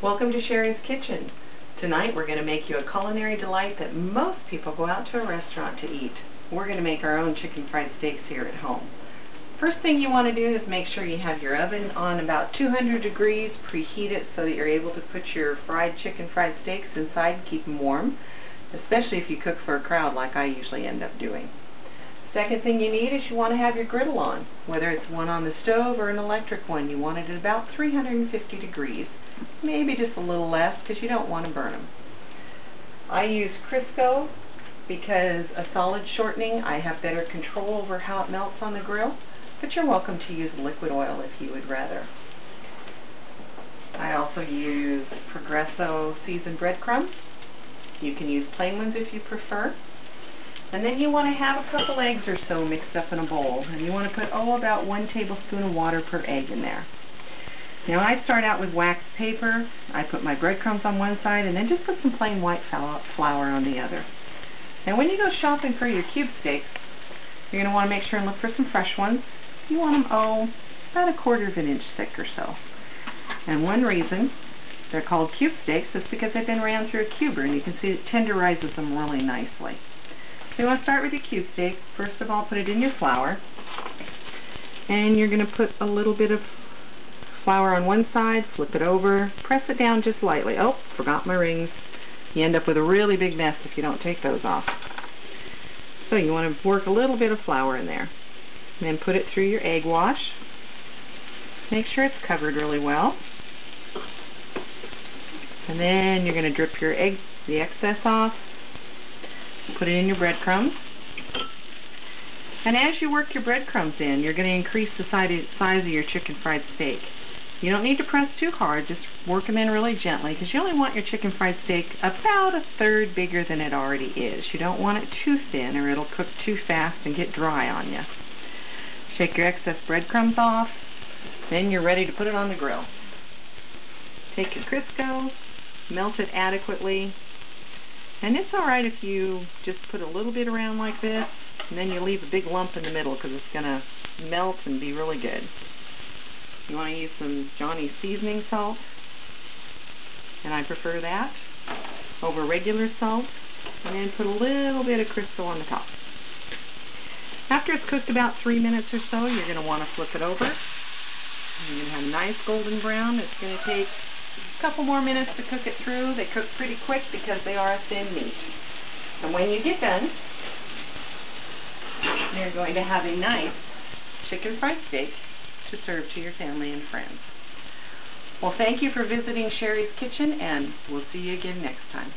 Welcome to Sherry's Kitchen. Tonight we're going to make you a culinary delight that most people go out to a restaurant to eat. We're going to make our own chicken fried steaks here at home. First thing you want to do is make sure you have your oven on about 200 degrees, preheat it so that you're able to put your chicken fried steaks inside and keep them warm, especially if you cook for a crowd like I usually end up doing. Second thing you need is you want to have your griddle on, whether it's one on the stove or an electric one. You want it at about 350 degrees, maybe just a little less because you don't want to burn them. I use Crisco because a solid shortening, I have better control over how it melts on the grill, but you're welcome to use liquid oil if you would rather. I also use Progresso seasoned breadcrumbs. You can use plain ones if you prefer. And then you want to have a couple eggs or so mixed up in a bowl. And you want to put, about 1 tablespoon of water per egg in there. Now I start out with wax paper. I put my breadcrumbs on one side and then just put some plain white flour on the other. Now when you go shopping for your cube steaks, you're going to want to make sure and look for some fresh ones. You want them, about 1/4 of an inch thick or so. And one reason they're called cube steaks is because they've been ran through a cuber, and you can see it tenderizes them really nicely. So you want to start with your cube steak. First of all, put it in your flour. And you're going to put a little bit of flour on one side, flip it over, press it down just lightly. Oh, forgot my rings. You end up with a really big mess if you don't take those off. So you want to work a little bit of flour in there. And then put it through your egg wash. Make sure it's covered really well. And then you're going to drip the excess off. Put it in your breadcrumbs. And as you work your breadcrumbs in, you're going to increase the size of your chicken fried steak. You don't need to press too hard, just work them in really gently, because you only want your chicken fried steak about 1/3 bigger than it already is. You don't want it too thin or it'll cook too fast and get dry on you. Shake your excess breadcrumbs off, then you're ready to put it on the grill. Take your Crisco, melt it adequately, and it's alright if you just put a little bit around like this, and then you leave a big lump in the middle because it's going to melt and be really good. You want to use some Johnny's seasoning salt, and I prefer that over regular salt, and then put a little bit of Crisco on the top. After it's cooked about 3 minutes or so, you're going to want to flip it over. You're going to have a nice golden brown. It's going to take a couple more minutes to cook it through. They cook pretty quick because they are a thin meat. And when you get done, you're going to have a nice chicken fried steak to serve to your family and friends. Well, thank you for visiting Sherry's Kitchen, and we'll see you again next time.